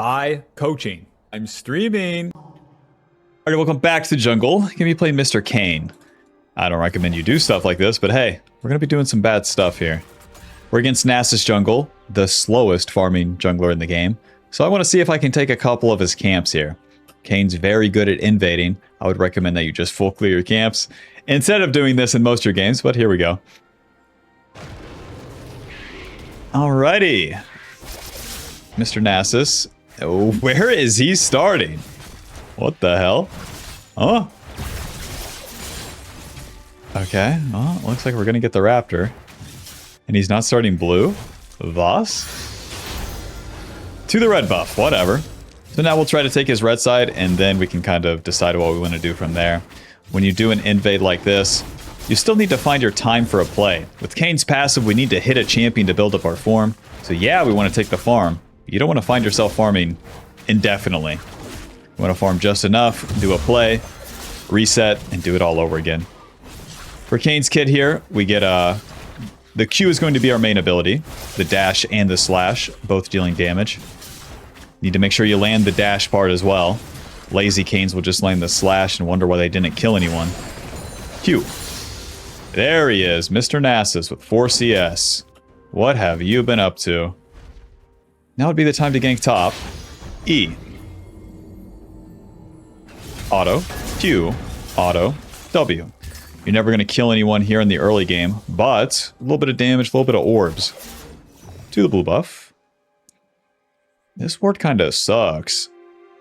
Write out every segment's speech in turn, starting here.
by coaching. I'm streaming. Alright, welcome back to the jungle. Gonna be playing Mr. Kayn. I don't recommend you do stuff like this, but hey, we're gonna be doing some bad stuff here. We're against Nasus jungle, the slowest farming jungler in the game. So I want to see if I can take a couple of his camps here. Kayn's very good at invading. I would recommend that you just full clear your camps instead of doing this in most of your games, but here we go. Alrighty. Mr. Nasus. Oh, where is he starting? What the hell? Oh. Okay, well, looks like we're gonna get the Raptor. And he's not starting blue. Voss? To the red buff, whatever. So now we'll try to take his red side, and then we can kind of decide what we want to do from there. When you do an invade like this, you still need to find your time for a play. With Kayn's passive, we need to hit a champion to build up our form. So yeah, we want to take the farm. You don't want to find yourself farming indefinitely. You want to farm just enough, do a play, reset, and do it all over again. For Kayn's kit here, we get the Q is going to be our main ability. The dash and the slash, both dealing damage. Need to make sure you land the dash part as well. Lazy Kayns will just land the slash and wonder why they didn't kill anyone. Q. There he is, Mr. Nasus with 4 CS. What have you been up to? Now would be the time to gank top. E. Auto. Q. Auto. W. You're never going to kill anyone here in the early game, but a little bit of damage, a little bit of orbs. To the blue buff. This ward kind of sucks.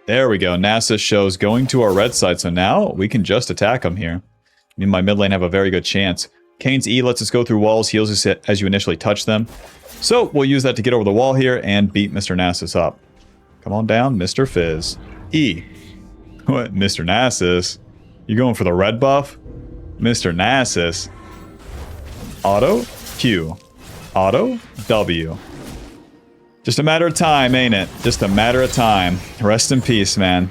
There we go. Nasus shows going to our red side, so now we can just attack him here. Me and my mid lane have a very good chance. Kayn's E lets us go through walls, heals us as you initially touch them. So we'll use that to get over the wall here and beat Mr. Nasus up. Come on down, Mr. Fizz. E. What, Mr. Nasus? You going for the red buff? Mr. Nasus. Auto, Q. Auto, W. Just a matter of time, ain't it? Just a matter of time. Rest in peace, man.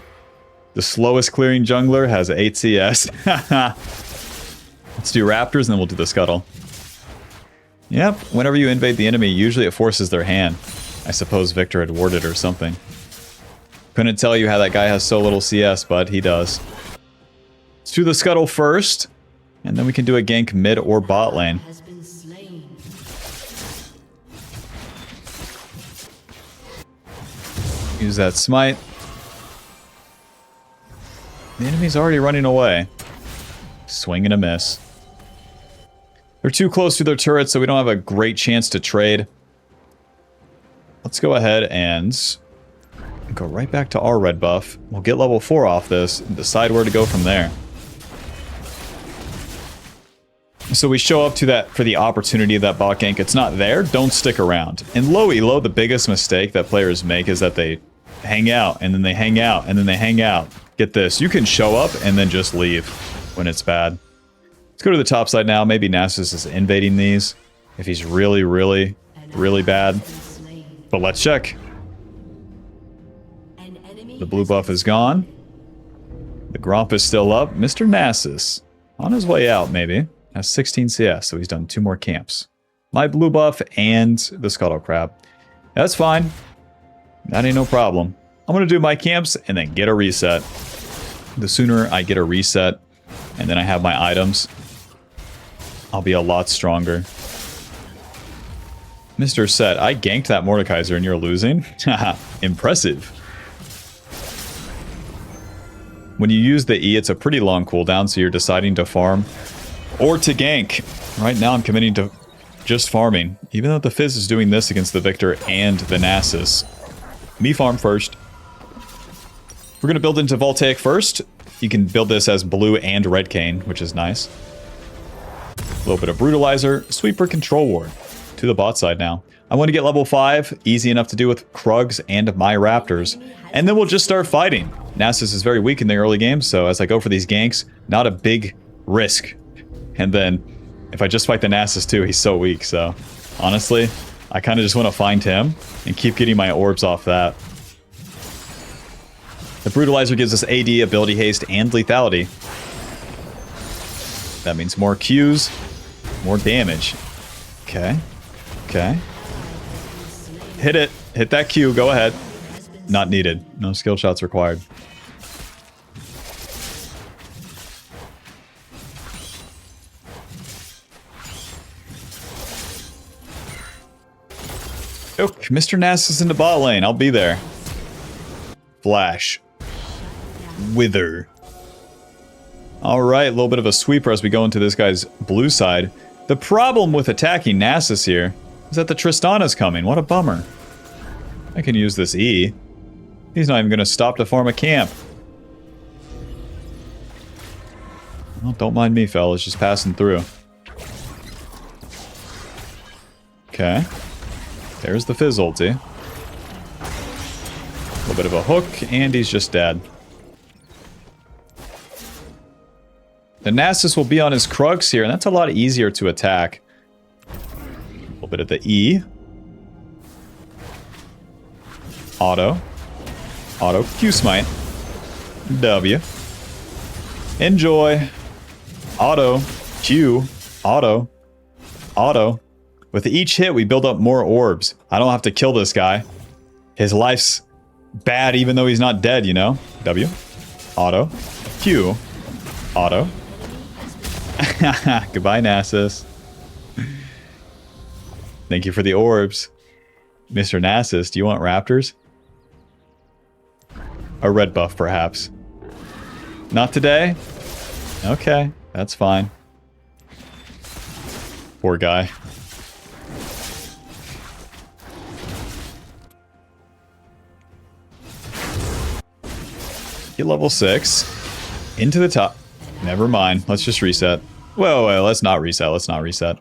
The slowest clearing jungler has 8 CS. Let's do Raptors and then we'll do the Scuttle. Yep, whenever you invade the enemy, usually it forces their hand. I suppose Victor had warded or something. Couldn't tell you how that guy has so little CS, but he does. Let's do the Scuttle first, and then we can do a gank mid or bot lane. Use that smite. The enemy's already running away. Swing and a miss. They're too close to their turrets, so we don't have a great chance to trade. Let's go ahead and go right back to our red buff. We'll get level 4 off this and decide where to go from there. So we show up to that for the opportunity of that bot gank. It's not there, don't stick around. In low elo, the biggest mistake that players make is that they hang out, and then they hang out, and then they hang out. Get this, you can show up and then just leave when it's bad. Let's go to the top side now. Maybe Nasus is invading these if he's really, really, really bad. But let's check. The blue buff is gone. The Gromp is still up. Mr. Nasus, on his way out maybe. Has 16 CS, so he's done 2 more camps. My blue buff and the Scuttle Crab. That's fine. That ain't no problem. I'm going to do my camps and then get a reset. The sooner I get a reset and then I have my items, I'll be a lot stronger. Mr. Set, I ganked that Mordekaiser and you're losing? Haha, impressive. When you use the E, it's a pretty long cooldown, so you're deciding to farm or to gank. Right now I'm committing to just farming, even though the Fizz is doing this against the Victor and the Nasus. Me farm first. We're going to build into Voltaic first. You can build this as blue and red Kayn, which is nice. A little bit of Brutalizer, Sweeper, Control Ward. To the bot side now. I want to get level 5, easy enough to do with Krugs and my Raptors. And then we'll just start fighting. Nasus is very weak in the early game, so as I go for these ganks, not a big risk. And then, if I just fight the Nasus too, he's so weak, so... honestly, I kind of just want to find him and keep getting my orbs off that. The Brutalizer gives us AD, Ability Haste, and Lethality. That means more Qs, more damage. Okay. Okay. Hit it. Hit that Q. Go ahead. Not needed. No skill shots required. Okay, Mr. Nass is in the bot lane. I'll be there. Flash. Wither. Alright, a little bit of a sweeper as we go into this guy's blue side. The problem with attacking Nasus here is that the Tristana's coming. What a bummer. I can use this E. He's not even going to stop to form a camp. Well, don't mind me, fellas. Just passing through. Okay. There's the Fizz ulti. A little bit of a hook, and he's just dead. The Nasus will be on his Krugs here, and that's a lot easier to attack. A little bit of the E. Auto. Auto. Q smite. W. Enjoy. Auto. Q. Auto. Auto. With each hit, we build up more orbs. I don't have to kill this guy. His life's bad even though he's not dead, you know? W. Auto. Q. Auto. Goodbye, Nasus. Thank you for the orbs. Mr. Nasus, do you want raptors? A red buff, perhaps. Not today? Okay, that's fine. Poor guy. Get level 6. Into the top. Never mind. Let's just reset. Whoa, let's not reset. Let's not reset.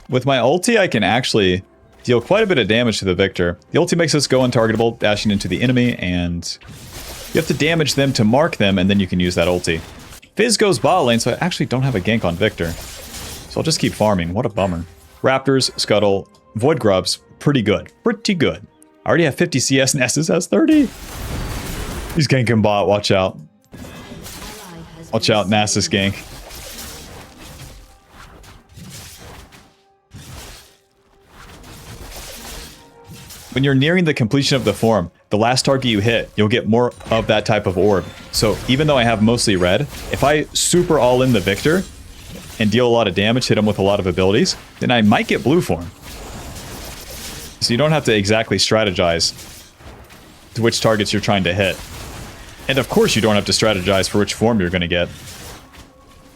With my ulti, I can actually deal quite a bit of damage to the Victor. The ulti makes us go untargetable, dashing into the enemy, and you have to damage them to mark them, and then you can use that ulti. Fizz goes bot lane, so I actually don't have a gank on Victor. So I'll just keep farming. What a bummer. Raptors, Scuttle, Void Grubs, pretty good. Pretty good. I already have 50 CS and Nessus has 30. He's ganking bot, watch out. Watch out, Nasus gank. When you're nearing the completion of the form, the last target you hit, you'll get more of that type of orb. So even though I have mostly red, if I super all in the Victor and deal a lot of damage, hit him with a lot of abilities, then I might get blue form. So you don't have to exactly strategize to which targets you're trying to hit. And of course you don't have to strategize for which form you're going to get.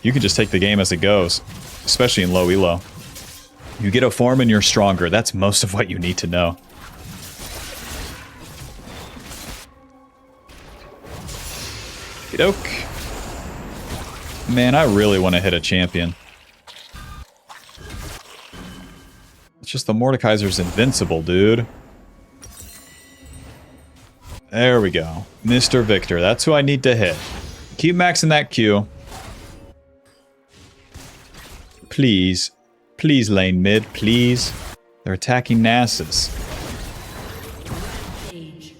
You can just take the game as it goes, especially in low elo. You get a form and you're stronger. That's most of what you need to know. Okey-doke. Man, I really want to hit a champion. It's just the Mordekaiser's invincible, dude. There we go. Mr. Victor. That's who I need to hit. Keep maxing that Q. Please. Please, lane mid. Please. They're attacking Nasus.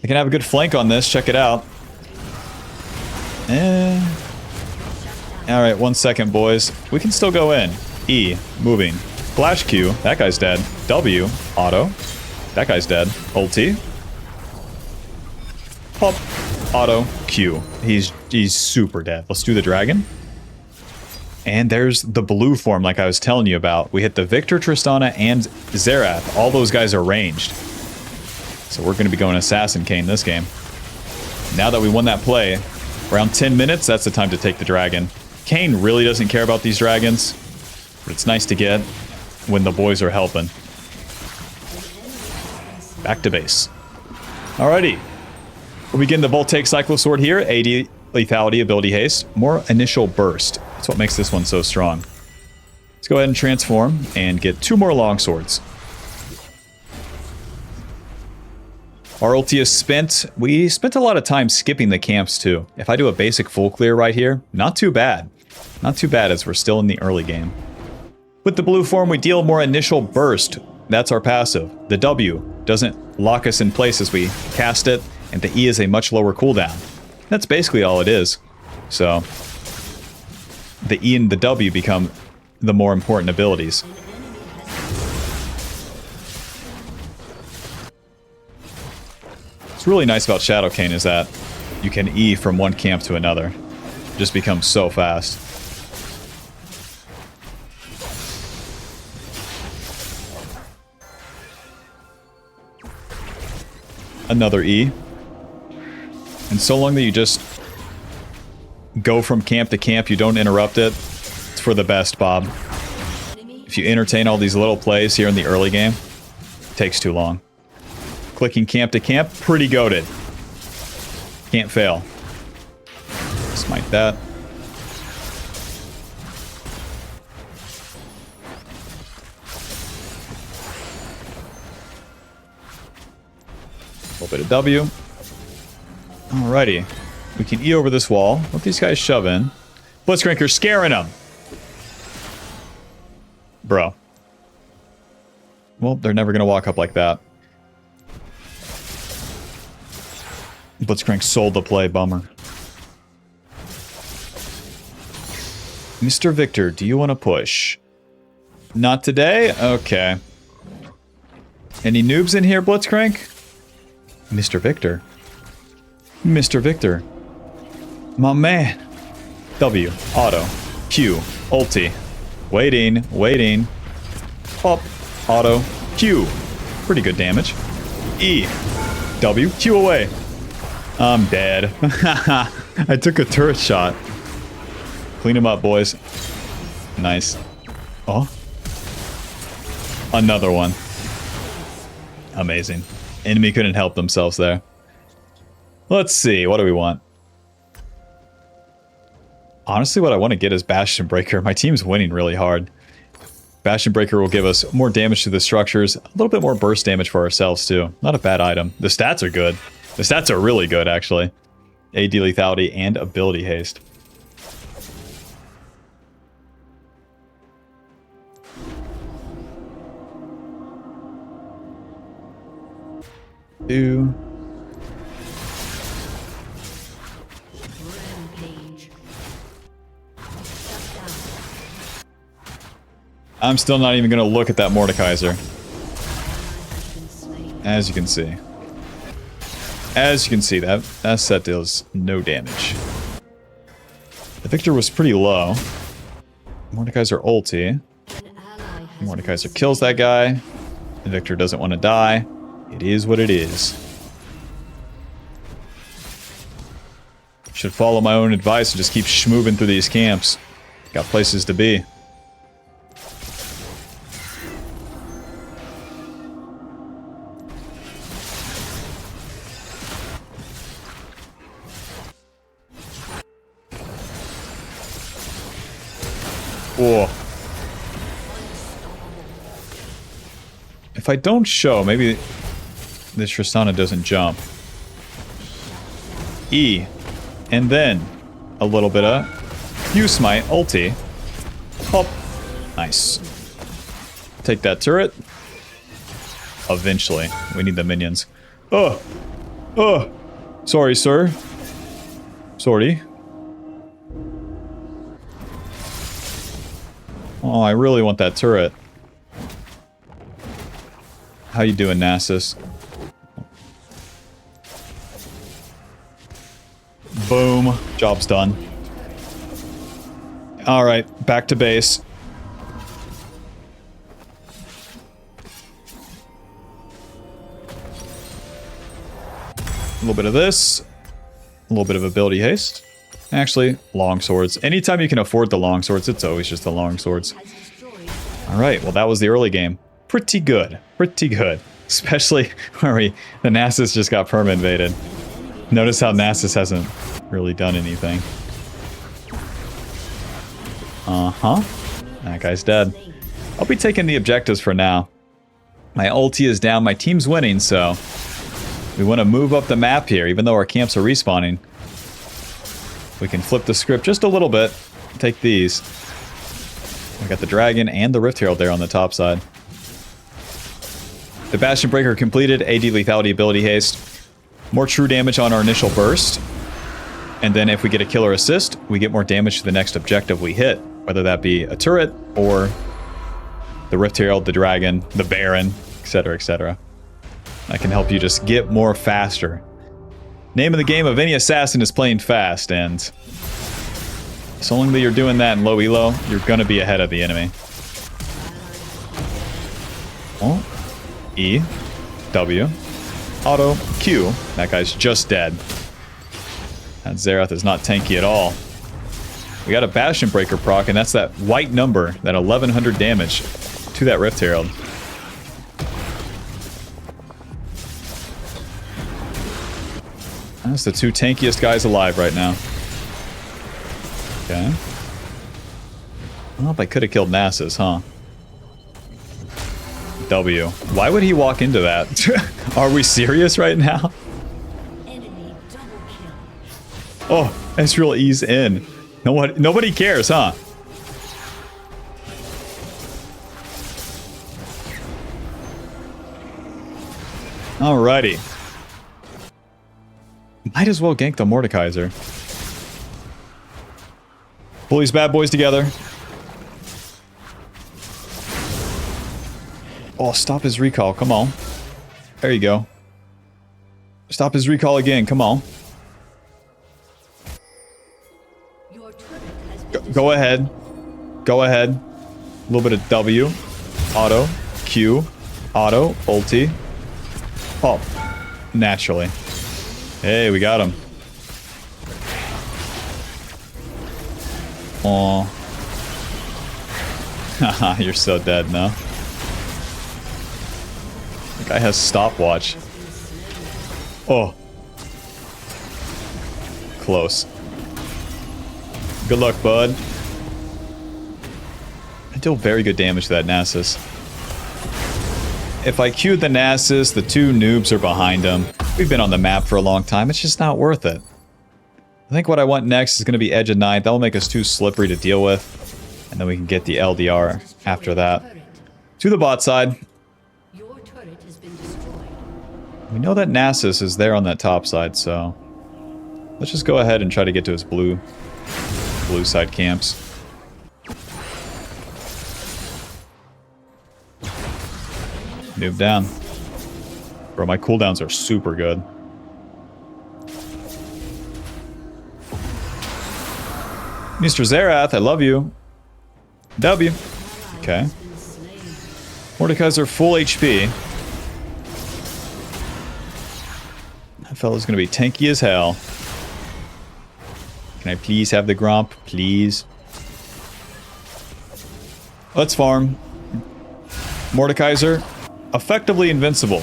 I can have a good flank on this. Check it out. Alright, 1 second, boys. We can still go in. E. Moving. Flash Q. That guy's dead. W. Auto. That guy's dead. Ulti. Pop. Auto. Q. He's super dead. Let's do the dragon. And there's the blue form like I was telling you about. We hit the Victor, Tristana, and Xerath. All those guys are ranged. So we're going to be going Assassin Kayn this game. Now that we won that play, around 10 minutes, that's the time to take the dragon. Kayn really doesn't care about these dragons, but it's nice to get when the boys are helping. Back to base. Alrighty. We'll begin the Voltaic Cyclosword here. 80 lethality, ability haste. More initial burst. That's what makes this one so strong. Let's go ahead and transform and get 2 more longswords. Our ulti is spent. We spent a lot of time skipping the camps too. If I do a basic full clear right here, not too bad. Not too bad as we're still in the early game. With the blue form, we deal more initial burst. That's our passive. The W doesn't lock us in place as we cast it, and the E is a much lower cooldown. That's basically all it is. So the E and the W become the more important abilities. What's really nice about Shadow Kayn is that you can E from one camp to another. It just becomes so fast. Another E. And so long that you just go from camp to camp, you don't interrupt it, it's for the best, Bob. If you entertain all these little plays here in the early game, it takes too long. Clicking camp to camp, pretty goated. Can't fail. Smite that. A little bit of W. Alrighty. We can E over this wall. Let these guys shove in. Blitzcranker's scaring them. Bro. Well, they're never going to walk up like that. Blitzcrank sold the play, bummer. Mr. Victor, do you want to push? Not today? Okay. Any noobs in here, Blitzcrank? Mr. Victor. Mr. Victor. My man. W. Auto. Q. Ulti. Waiting. Waiting. Pop. Auto. Q. Pretty good damage. E. W. Q away. I'm dead. I took a turret shot. Clean him up, boys. Nice. Oh. Another one. Amazing. Enemy couldn't help themselves there. Let's see. What do we want? Honestly, what I want to get is Bastion Breaker. My team's winning really hard. Bastion Breaker will give us more damage to the structures. A little bit more burst damage for ourselves, too. Not a bad item. The stats are good. The stats are really good, actually. AD lethality and ability haste. Two. I'm still not even going to look at that Mordekaiser. As you can see. As you can see, that set deals no damage. The Victor was pretty low. Mordekaiser ulti. Mordekaiser kills that guy. The Victor doesn't want to die. It is what it is. Should follow my own advice and just keep schmoving through these camps. Got places to be. Whoa. If I don't show, maybe this Tristana doesn't jump. E. And then a little bit of use my ulti. Hop. Nice. Take that turret. Eventually. We need the minions. Oh. Oh. Sorry, sir. Sorry. Oh, I really want that turret. How you doing, Nasus? Boom. Job's done. Alright, back to base. A little bit of this. A little bit of ability haste. Actually, long swords. Anytime you can afford the long swords, it's always just the long swords. Alright, well that was the early game. Pretty good. Pretty good. Especially where the Nasus just got perma invaded. Notice how Nasus hasn't really done anything. Uh-huh. That guy's dead. I'll be taking the objectives for now. My ulti is down, my team's winning, so we want to move up the map here, even though our camps are respawning. We can flip the script just a little bit. Take these. We got the dragon and the Rift Herald there on the top side. The Bastion Breaker completed. AD lethality ability haste. More true damage on our initial burst. And then if we get a killer assist, we get more damage to the next objective we hit. Whether that be a turret or the Rift Herald, the dragon, the Baron, etc., etc. That can help you just get more faster Name of the game of any assassin is playing fast, and so long that you're doing that in low elo, you're gonna be ahead of the enemy. Oh. E. W. Auto. Q. That guy's just dead. That Xerath is not tanky at all. We got a Bastion Breaker proc, and that's that white number, that 1100 damage to that Rift Herald. That's the two tankiest guys alive right now. Okay. Well, if I could have killed Nasus, huh? W. Why would he walk into that? Are we serious right now? Oh, Ezreal E's in. Nobody cares, huh? Alrighty. Might as well gank the Mordekaiser. Pull these bad boys together. Oh, stop his recall. Come on. There you go. Stop his recall again. Come on. Go ahead. Go ahead. A little bit of W. Auto. Q. Auto. Ulti. Oh. Naturally. Hey, we got him. Aw. Haha, you're so dead now. The guy has stopwatch. Oh. Close. Good luck, bud. I deal very good damage to that Nasus. If I queued the Nasus, the two noobs are behind him. We've been on the map for a long time. It's just not worth it. I think what I want next is going to be Edge of Night. That will make us too slippery to deal with. And then we can get the LDR after that. To the bot side. We know that Nasus is there on that top side, so let's just go ahead and try to get to his blue side camps. Move down. Bro, my cooldowns are super good. Mr. Xerath, I love you. W. Okay. Mordekaiser full HP. That fella's gonna be tanky as hell. Can I please have the Gromp? Please. Let's farm. Mordekaiser, effectively invincible.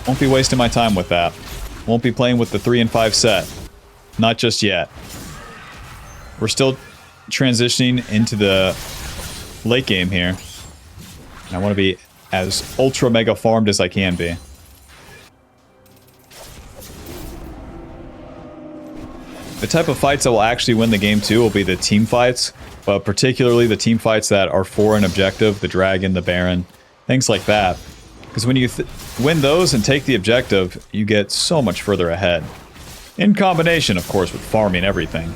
Won't be wasting my time with that. Won't be playing with the 3 and 5 set. Not just yet. We're still transitioning into the late game here. And I want to be as ultra mega farmed as I can be. The type of fights that will actually win the game too will be the team fights, but particularly the team fights that are for an objective, the Dragon, the Baron, things like that. Because when you win those and take the objective, you get so much further ahead. In combination, of course, with farming everything.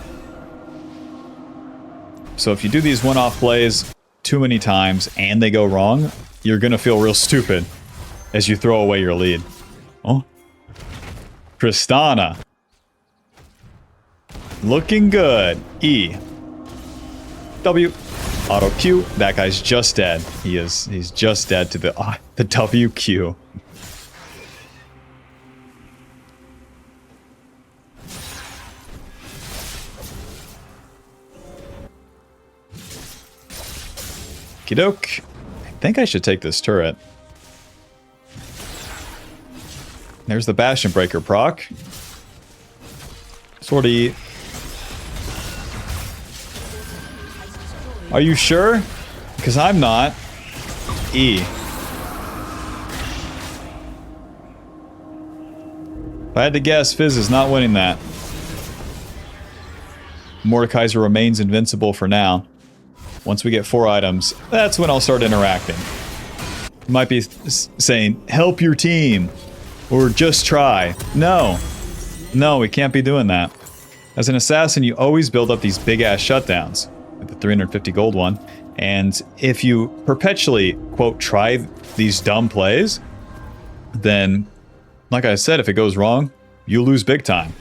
So if you do these one-off plays too many times and they go wrong, you're gonna feel real stupid as you throw away your lead. Oh. Tristana. Looking good. E. W. Auto Q. That guy's just dead. He's just dead to the WQ. Okey-doke. I think I should take this turret. There's the Bastion Breaker proc. Sortie. Are you sure? Because I'm not. E. If I had to guess, Fizz is not winning that. Mordekaiser remains invincible for now. Once we get 4 items, that's when I'll start interacting. You might be saying, help your team, or just try. No. No, we can't be doing that. As an assassin, you always build up these big-ass shutdowns, like the 350 gold one, and if you perpetually, quote, try these dumb plays, then, like I said, if it goes wrong, you lose big time.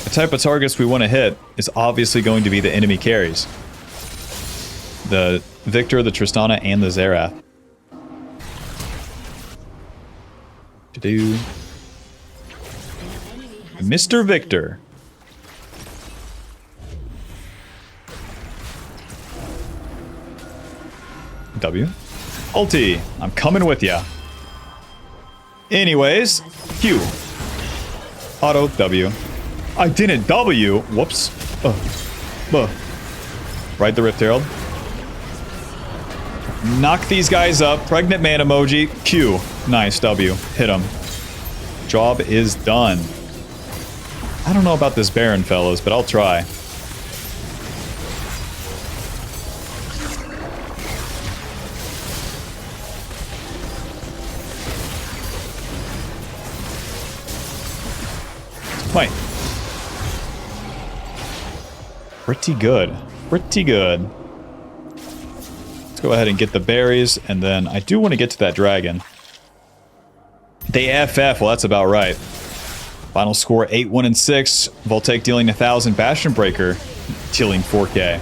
The type of targets we want to hit is obviously going to be the enemy carries. The Victor, the Tristana, and the Xerath. To-do. Mr. Victor. W. Ulti. I'm coming with ya. Anyways, Q. Auto W. I didn't W. Whoops. Ride the Rift Herald. Knock these guys up. Pregnant man emoji. Q. Nice. W. Hit him. Job is done. I don't know about this Baron, fellas, but I'll try. Wait. Pretty good. Pretty good. Let's go ahead and get the berries, and then I do want to get to that dragon. They FF, well, that's about right. Final score 8-1-6. Voltaic dealing 1,000. Bastion Breaker dealing 4K.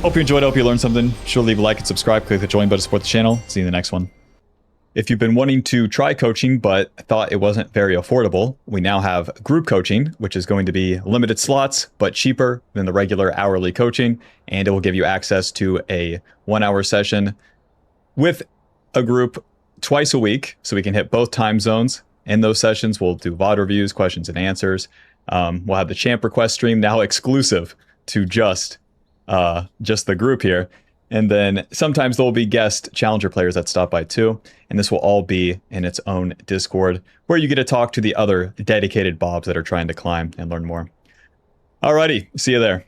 Hope you enjoyed. Hope you learned something. Sure, leave a like and subscribe. Click the join button to support the channel. See you in the next one. If you've been wanting to try coaching but thought it wasn't very affordable, we now have group coaching, which is going to be limited slots but cheaper than the regular hourly coaching, and it will give you access to a 1-hour session with a group twice a week, so we can hit both time zones. In those sessions, we'll do VOD reviews, questions and answers. We'll have the champ request stream, now exclusive to just the group here. And then sometimes there will be guest challenger players that stop by too. And this will all be in its own Discord, where you get to talk to the other dedicated bobs that are trying to climb and learn more. Alrighty, see you there.